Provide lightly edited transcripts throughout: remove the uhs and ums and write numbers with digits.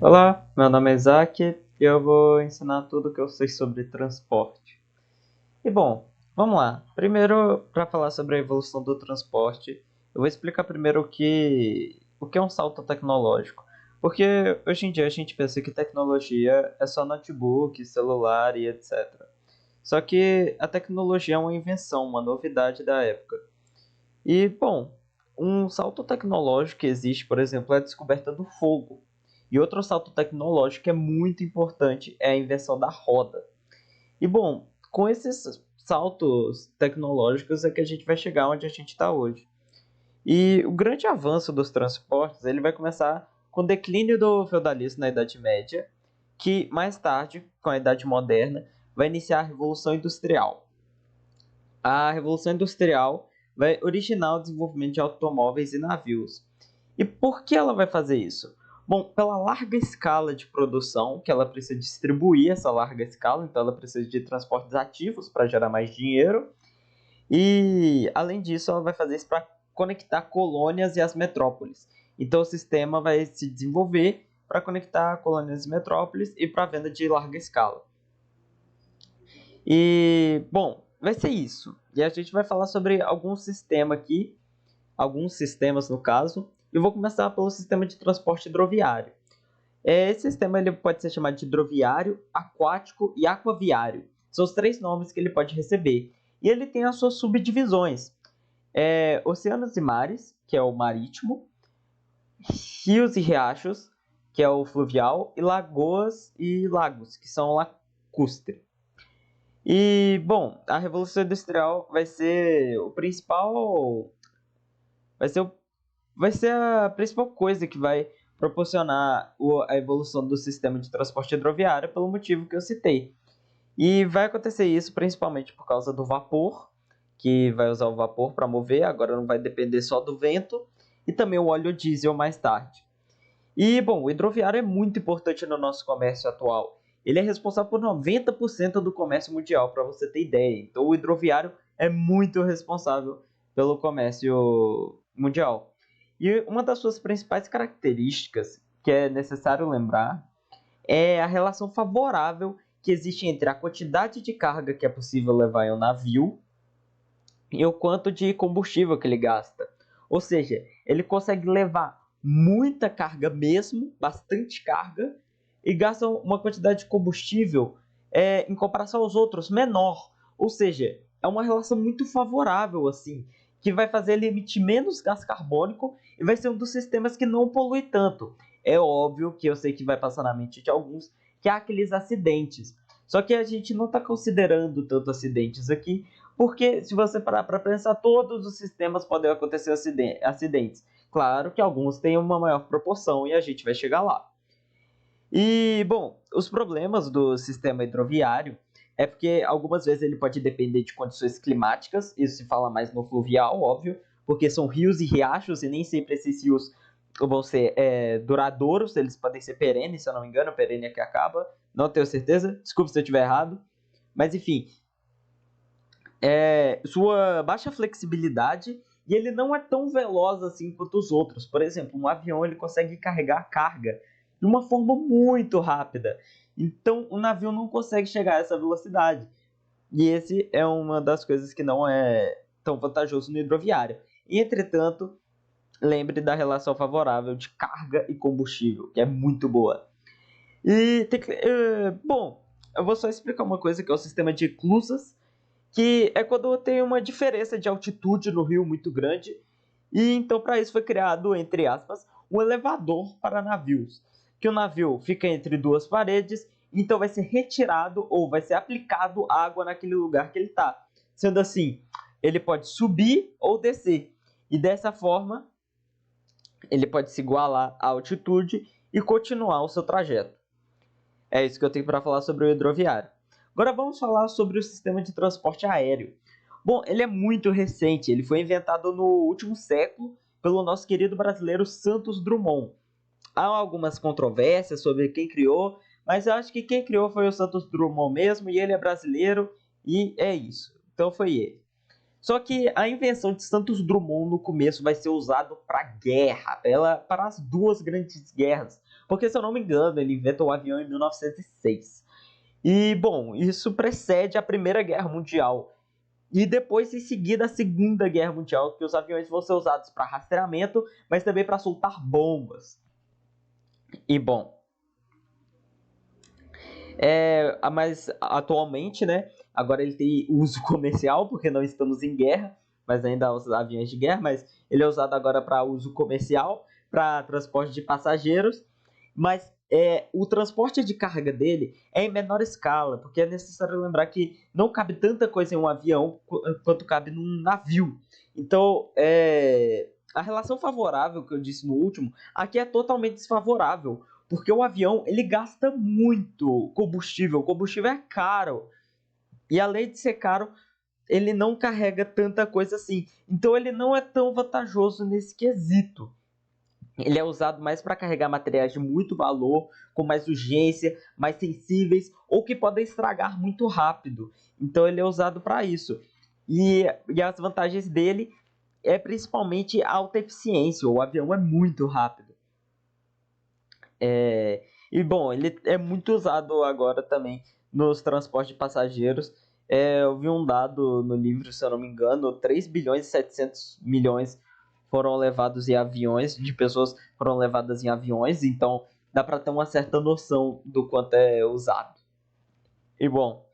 Olá, meu nome é Isaac e eu vou ensinar tudo o que eu sei sobre transporte. E bom, vamos lá. Primeiro, para falar sobre a evolução do transporte, eu vou explicar primeiro o que é um salto tecnológico. Porque hoje em dia a gente pensa que tecnologia é só notebook, celular e etc. Só que a tecnologia é uma invenção, uma novidade da época. E, bom, um salto tecnológico que existe, por exemplo, é a descoberta do fogo. E outro salto tecnológico que é muito importante é a invenção da roda. E, bom, com esses saltos tecnológicos é que a gente vai chegar onde a gente está hoje. E o grande avanço dos transportes ele vai começar com o declínio do feudalismo na Idade Média, que mais tarde, com a Idade Moderna, vai iniciar a Revolução Industrial. A Revolução Industrial vai originar o desenvolvimento de automóveis e navios. E por que ela vai fazer isso? Bom, pela larga escala de produção, que ela precisa distribuir essa larga escala, então ela precisa de transportes ativos para gerar mais dinheiro. E, além disso, ela vai fazer isso para conectar colônias e as metrópoles. Então, o sistema vai se desenvolver para conectar colônias e metrópoles e para venda de larga escala. E, bom, vai ser isso. E a gente vai falar sobre alguns sistemas aqui, alguns sistemas no caso. Eu vou começar pelo sistema de transporte hidroviário. Esse sistema ele pode ser chamado de hidroviário, aquático e aquaviário. São os três nomes que ele pode receber. E ele tem as suas subdivisões. Oceanos e mares, que é o marítimo, rios e riachos, que é o fluvial, e lagoas e lagos, que são o lacustre. E, bom, a Revolução Industrial vai ser o principal. Vai ser, vai ser a principal coisa que vai proporcionar a evolução do sistema de transporte hidroviário, pelo motivo que eu citei. E vai acontecer isso principalmente por causa do vapor, que vai usar o vapor para mover, agora não vai depender só do vento, e também o óleo diesel mais tarde. E, bom, o hidroviário é muito importante no nosso comércio atual. Ele é responsável por 90% do comércio mundial, para você ter ideia. Então, o hidroviário é muito responsável pelo comércio mundial. E uma das suas principais características, que é necessário lembrar, é a relação favorável que existe entre a quantidade de carga que é possível levar em um navio e o quanto de combustível que ele gasta. Ou seja, ele consegue levar muita carga mesmo, bastante carga, e gasta uma quantidade de combustível em comparação aos outros menor. Ou seja, é uma relação muito favorável assim, que vai fazer ele emitir menos gás carbônico e vai ser um dos sistemas que não polui tanto. É óbvio que eu sei que vai passar na mente de alguns que há aqueles acidentes. Só que a gente não está considerando tanto acidentes aqui, porque se você parar para pensar, todos os sistemas podem acontecer acidentes. Claro que alguns têm uma maior proporção e a gente vai chegar lá. E, bom, os problemas do sistema hidroviário é porque algumas vezes ele pode depender de condições climáticas, isso se fala mais no fluvial, óbvio, porque são rios e riachos e nem sempre esses rios vão ser duradouros, eles podem ser perenes, se eu não me engano, perene é que acaba, não tenho certeza, desculpe se eu estiver errado, mas enfim, sua baixa flexibilidade e ele não é tão veloz assim quanto os outros. Por exemplo, um avião ele consegue carregar carga de uma forma muito rápida. Então, o navio não consegue chegar a essa velocidade. E esse é uma das coisas que não é tão vantajoso no hidroviário. Entretanto, lembre da relação favorável de carga e combustível, que é muito boa. Bom, eu vou só explicar uma coisa que é o sistema de eclusas, que é quando tem uma diferença de altitude no rio muito grande, e então para isso foi criado, entre aspas, um elevador para navios, que o navio fica entre duas paredes, então vai ser retirado ou vai ser aplicado água naquele lugar que ele está. Sendo assim, ele pode subir ou descer, e dessa forma ele pode se igualar à altitude e continuar o seu trajeto. É isso que eu tenho para falar sobre o hidroviário. Agora vamos falar sobre o sistema de transporte aéreo. Bom, ele é muito recente, ele foi inventado no último século pelo nosso querido brasileiro Santos Drummond. Há algumas controvérsias sobre quem criou, mas eu acho que quem criou foi o Santos Drummond mesmo, e ele é brasileiro, e é isso. Então foi ele. Só que a invenção de Santos Dumont no começo vai ser usado para guerra, para as duas grandes guerras. Porque, se eu não me engano, ele inventou o avião em 1906. E, bom, isso precede a Primeira Guerra Mundial. E depois, em seguida, a Segunda Guerra Mundial, que os aviões vão ser usados para rastreamento, mas também para soltar bombas. E, bom, mas atualmente, né, agora ele tem uso comercial, porque não estamos em guerra, mas ainda há os aviões de guerra, mas ele é usado agora para uso comercial, para transporte de passageiros, mas o transporte de carga dele é em menor escala, porque é necessário lembrar que não cabe tanta coisa em um avião quanto cabe num navio. Então, a relação favorável que eu disse no último, aqui é totalmente desfavorável, porque o avião ele gasta muito combustível, o combustível é caro, e além de ser caro, ele não carrega tanta coisa assim, então ele não é tão vantajoso nesse quesito. Ele é usado mais para carregar materiais de muito valor, com mais urgência, mais sensíveis ou que podem estragar muito rápido. Então ele é usado para isso. E as vantagens dele é principalmente a alta eficiência. O avião é muito rápido. E bom, ele é muito usado agora também nos transportes de passageiros. Eu vi um dado no livro, se eu não me engano, 3 bilhões e 700 milhões foram levados em aviões, de pessoas foram levadas em aviões, então dá para ter uma certa noção do quanto é usado. E bom,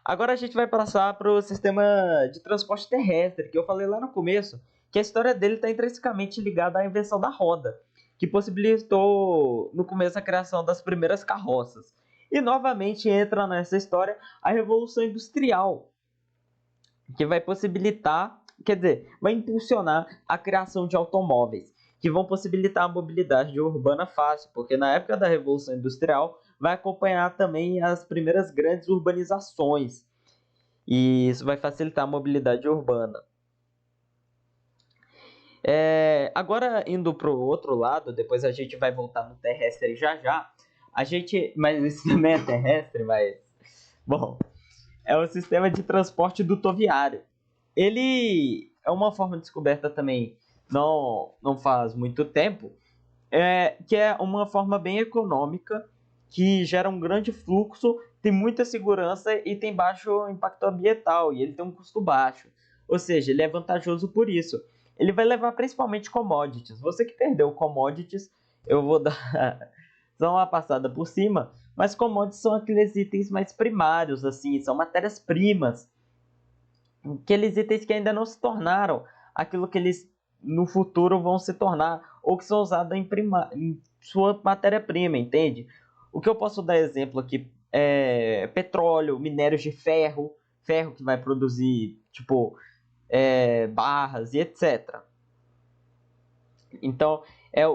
agora a gente vai passar para o sistema de transporte terrestre, que eu falei lá no começo, que a história dele está intrinsecamente ligada à invenção da roda, que possibilitou no começo a criação das primeiras carroças. E novamente entra nessa história a Revolução Industrial, que vai possibilitar, quer dizer, vai impulsionar a criação de automóveis, que vão possibilitar a mobilidade urbana fácil, porque na época da Revolução Industrial vai acompanhar também as primeiras grandes urbanizações, e isso vai facilitar a mobilidade urbana. Agora, indo para o outro lado, depois a gente vai voltar no terrestre já já, mas isso também é terrestre, mas... Bom, é o sistema de transporte dutoviário. Ele é uma forma de descoberta também não faz muito tempo, que é uma forma bem econômica, que gera um grande fluxo, tem muita segurança e tem baixo impacto ambiental, e ele tem um custo baixo. Ou seja, ele é vantajoso por isso. Ele vai levar principalmente commodities. Você que perdeu commodities, eu vou dar só uma passada por cima, mas commodities são aqueles itens mais primários, assim, são matérias-primas, aqueles itens que ainda não se tornaram aquilo que eles no futuro vão se tornar, ou que são usados em sua matéria-prima, entende? O que eu posso dar exemplo aqui é petróleo, minérios de ferro, ferro que vai produzir, tipo, barras e etc. Então,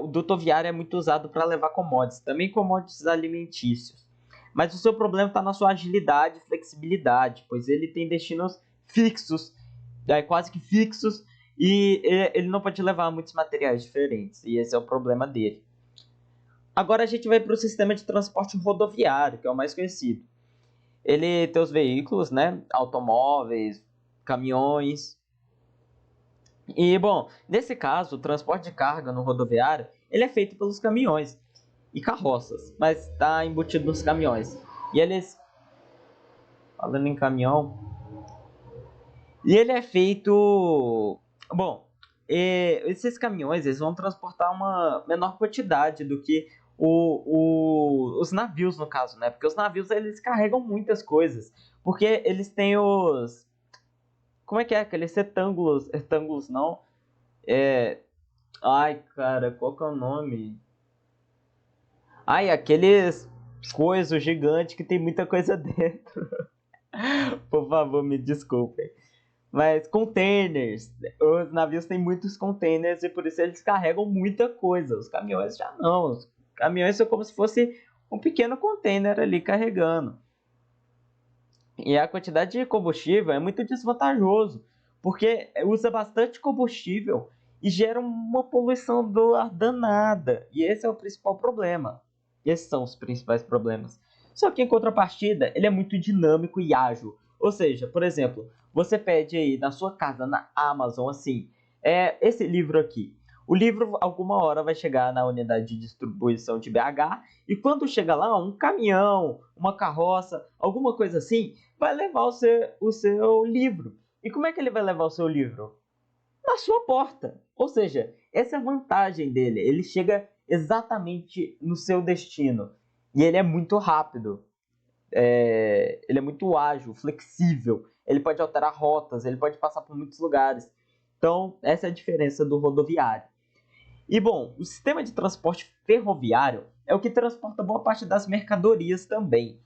o dutoviário é muito usado para levar commodities, também commodities alimentícios. Mas o seu problema está na sua agilidade e flexibilidade, pois ele tem destinos fixos, quase que fixos, e ele não pode levar muitos materiais diferentes, e esse é o problema dele. Agora a gente vai para o sistema de transporte rodoviário, que é o mais conhecido. Ele tem os veículos, né, automóveis, caminhões. E, bom, nesse caso, o transporte de carga no rodoviário, ele é feito pelos caminhões e carroças, mas está embutido nos caminhões. E eles, falando em caminhão, e ele é feito, bom, esses caminhões eles vão transportar uma menor quantidade do que os navios, no caso, né? Porque os navios eles carregam muitas coisas, porque eles têm os, como é que é? Aqueles retângulos não, ai cara, qual que é o nome? Ai, aqueles coisas gigantes que tem muita coisa dentro. Por favor, me desculpem. Mas containers, os navios têm muitos containers e por isso eles carregam muita coisa. Os caminhões já não. Os caminhões são como se fosse um pequeno container ali carregando. E a quantidade de combustível é muito desvantajoso, porque usa bastante combustível e gera uma poluição do ar danada. E esse é o principal problema. Esses são os principais problemas. Só que em contrapartida, ele é muito dinâmico e ágil, Ou seja, por exemplo, você pede aí na sua casa, na Amazon, assim, esse livro aqui. O livro, alguma hora, vai chegar na unidade de distribuição de BH, e quando chega lá, um caminhão, uma carroça, alguma coisa assim, vai levar o seu livro. E como é que ele vai levar o seu livro? Na sua porta. Ou seja, essa é a vantagem dele. Ele chega exatamente no seu destino. E ele é muito rápido. Ele é muito ágil, flexível. Ele pode alterar rotas, ele pode passar por muitos lugares. Então, essa é a diferença do rodoviário. E, bom, o sistema de transporte ferroviário é o que transporta boa parte das mercadorias também.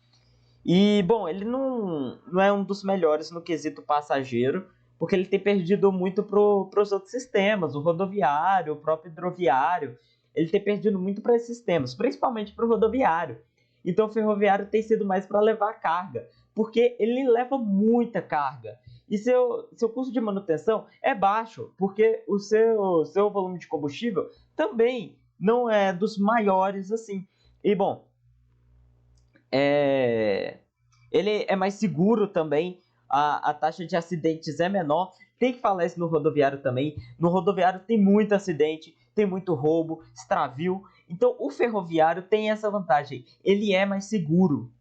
E, bom, ele não é um dos melhores no quesito passageiro, porque ele tem perdido muito para os outros sistemas, o rodoviário, o próprio hidroviário. Ele tem perdido muito para esses sistemas, principalmente para o rodoviário. Então, o ferroviário tem sido mais para levar carga, porque ele leva muita carga. E seu custo de manutenção é baixo, porque o seu volume de combustível também não é dos maiores assim. E, bom, ele é mais seguro também, a taxa de acidentes é menor. Tem que falar isso no rodoviário também. No rodoviário tem muito acidente, tem muito roubo, extravio. Então o ferroviário tem essa vantagem, ele é mais seguro.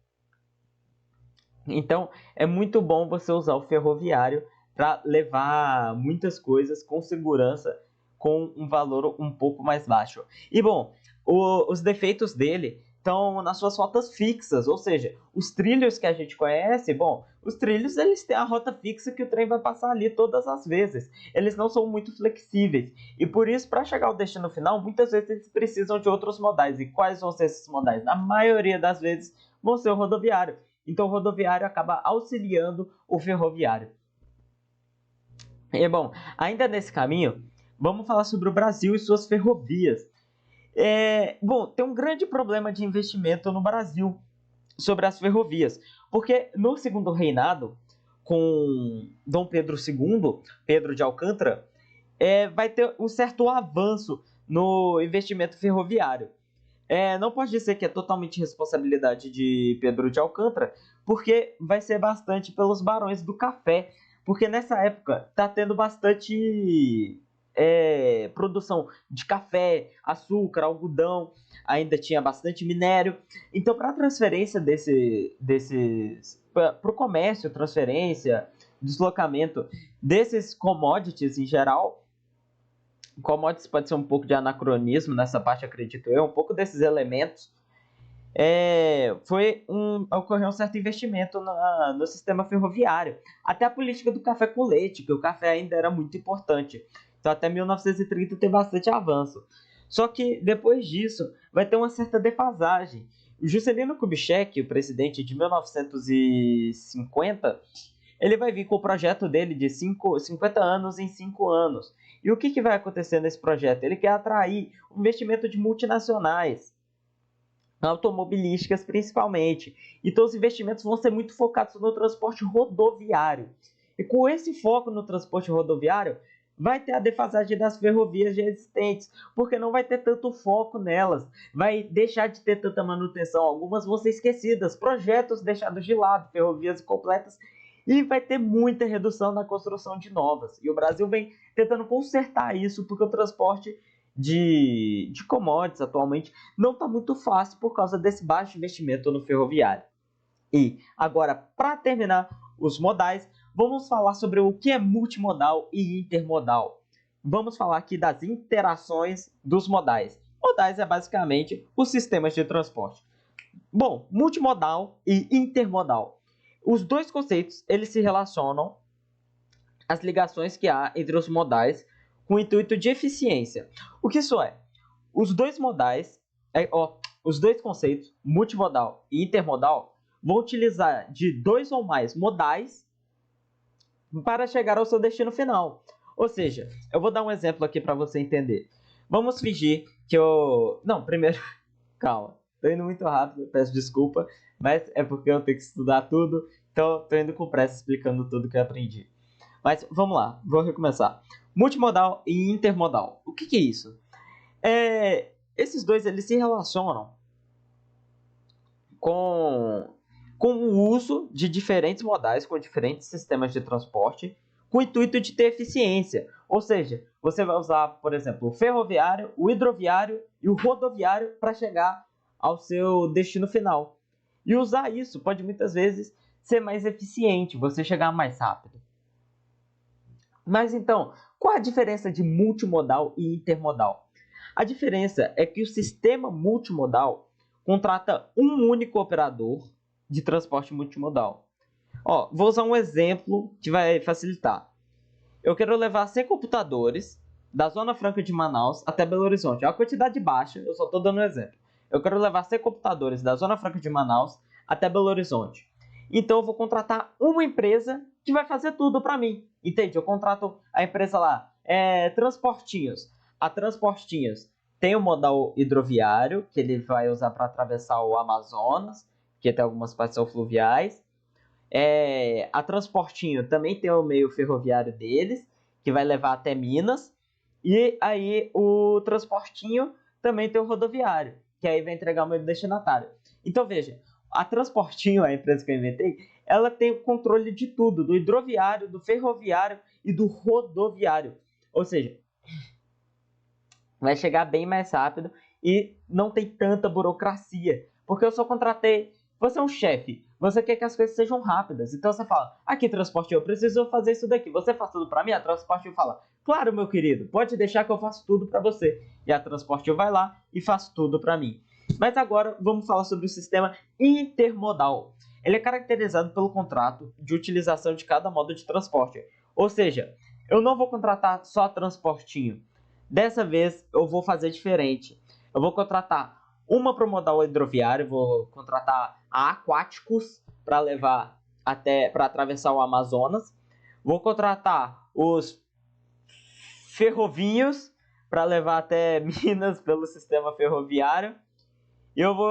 Então é muito bom você usar o ferroviário para levar muitas coisas com segurança, com um valor um pouco mais baixo. E bom, os defeitos dele estão nas suas rotas fixas, ou seja, os trilhos que a gente conhece, bom, os trilhos eles têm a rota fixa que o trem vai passar ali todas as vezes. Eles não são muito flexíveis e por isso, para chegar ao destino final, muitas vezes eles precisam de outros modais. E quais vão ser esses modais? Na maioria das vezes vão ser o rodoviário. Então o rodoviário acaba auxiliando o ferroviário. E bom, ainda nesse caminho, vamos falar sobre o Brasil e suas ferrovias. Bom, tem um grande problema de investimento no Brasil sobre as ferrovias, porque no segundo reinado, com Dom Pedro II, Pedro de Alcântara, vai ter um certo avanço no investimento ferroviário. Não pode dizer que é totalmente responsabilidade de Pedro de Alcântara, porque vai ser bastante pelos barões do café, porque nessa época está tendo bastante produção de café, açúcar, algodão, ainda tinha bastante minério. Então, para a transferência para o comércio, transferência, deslocamento desses commodities em geral, commodities pode ser um pouco de anacronismo nessa parte, acredito eu, um pouco desses elementos, ocorreu um certo investimento no sistema ferroviário. Até a política do café com leite, que o café ainda era muito importante. Então até 1930 tem bastante avanço. Só que depois disso vai ter uma certa defasagem. O Juscelino Kubitschek, o presidente de 1950, ele vai vir com o projeto dele de 50 anos em 5 anos. E o que vai acontecer nesse projeto? Ele quer atrair o investimento de multinacionais, automobilísticas principalmente. Então os investimentos vão ser muito focados no transporte rodoviário. E com esse foco no transporte rodoviário, vai ter a defasagem das ferrovias já existentes, porque não vai ter tanto foco nelas, vai deixar de ter tanta manutenção, algumas vão ser esquecidas, projetos deixados de lado, ferrovias incompletas, e vai ter muita redução na construção de novas. E o Brasil vem tentando consertar isso, porque o transporte de commodities atualmente não está muito fácil por causa desse baixo investimento no ferroviário. E agora, para terminar os modais, vamos falar sobre o que é multimodal e intermodal. Vamos falar aqui das interações dos modais. Modais é basicamente os sistemas de transporte. Bom, multimodal e intermodal. Os dois conceitos, eles se relacionam às ligações que há entre os modais com o intuito de eficiência. O que isso é? Os dois conceitos, multimodal e intermodal, vão utilizar de dois ou mais modais para chegar ao seu destino final. Ou seja, eu vou dar um exemplo aqui para você entender. Vamos fingir que eu... Não, primeiro... Calma, tô indo muito rápido, peço desculpa, mas é porque eu tenho que estudar tudo, então tô indo com pressa explicando tudo que eu aprendi. Mas vamos lá, vou recomeçar. Multimodal e intermodal. O que é isso? Esses dois eles se relacionam com com o uso de diferentes modais, com diferentes sistemas de transporte, com o intuito de ter eficiência. Ou seja, você vai usar, por exemplo, o ferroviário, o hidroviário e o rodoviário para chegar ao seu destino final. E usar isso pode muitas vezes ser mais eficiente, você chegar mais rápido. Mas então, qual a diferença de multimodal e intermodal? A diferença é que o sistema multimodal contrata um único operador de transporte multimodal. Vou usar um exemplo que vai facilitar. Eu quero levar 100 computadores da Zona Franca de Manaus até Belo Horizonte. É uma quantidade baixa, eu só estou dando um exemplo. Eu quero levar 100 computadores da Zona Franca de Manaus até Belo Horizonte. Então eu vou contratar uma empresa que vai fazer tudo para mim. Entende? Eu contrato a empresa lá, Transportinhos. A Transportinhos tem o modal hidroviário, que ele vai usar para atravessar o Amazonas, que tem algumas partes são fluviais. A Transportinho também tem o meio ferroviário deles, que vai levar até Minas. E aí o Transportinho também tem o rodoviário, que aí vai entregar o meu destinatário. Então veja, a Transportinho, a empresa que eu inventei, ela tem o controle de tudo, do hidroviário, do ferroviário e do rodoviário. Ou seja, vai chegar bem mais rápido e não tem tanta burocracia. Porque eu só contratei... Você é um chefe, você quer que as coisas sejam rápidas. Então você fala, aqui Transportinho, eu preciso fazer isso daqui. Você faz tudo para mim? A Transportinho fala, claro, meu querido, pode deixar que eu faço tudo para você. E a Transportinho vai lá e faz tudo para mim. Mas agora vamos falar sobre o sistema intermodal. Ele é caracterizado pelo contrato de utilização de cada modo de transporte. Ou seja, eu não vou contratar só Transportinho. Dessa vez eu vou fazer diferente. Eu vou contratar uma para o modal hidroviário, vou contratar a Aquáticos para levar para atravessar o Amazonas. Vou contratar os ferrovinhos para levar até Minas pelo sistema ferroviário. E eu vou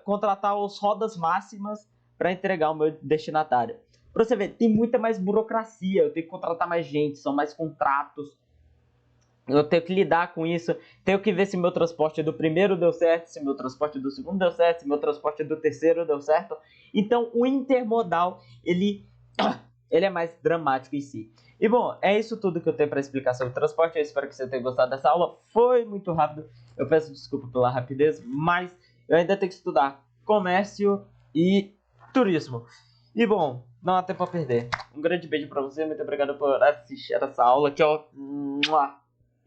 contratar os rodas máximas para entregar o meu destinatário. Para você ver, tem muita mais burocracia, eu tenho que contratar mais gente, são mais contratos. Eu tenho que lidar com isso, tenho que ver se meu transporte do primeiro deu certo, se meu transporte do segundo deu certo, se meu transporte do terceiro deu certo. Então, o intermodal, ele é mais dramático em si. E bom, é isso tudo que eu tenho para explicar sobre transporte. Eu espero que você tenha gostado dessa aula. Foi muito rápido, eu peço desculpa pela rapidez, mas eu ainda tenho que estudar comércio e turismo. E bom, não há tempo a perder. Um grande beijo para você, muito obrigado por assistir essa aula aqui, ó.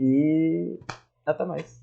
E até mais.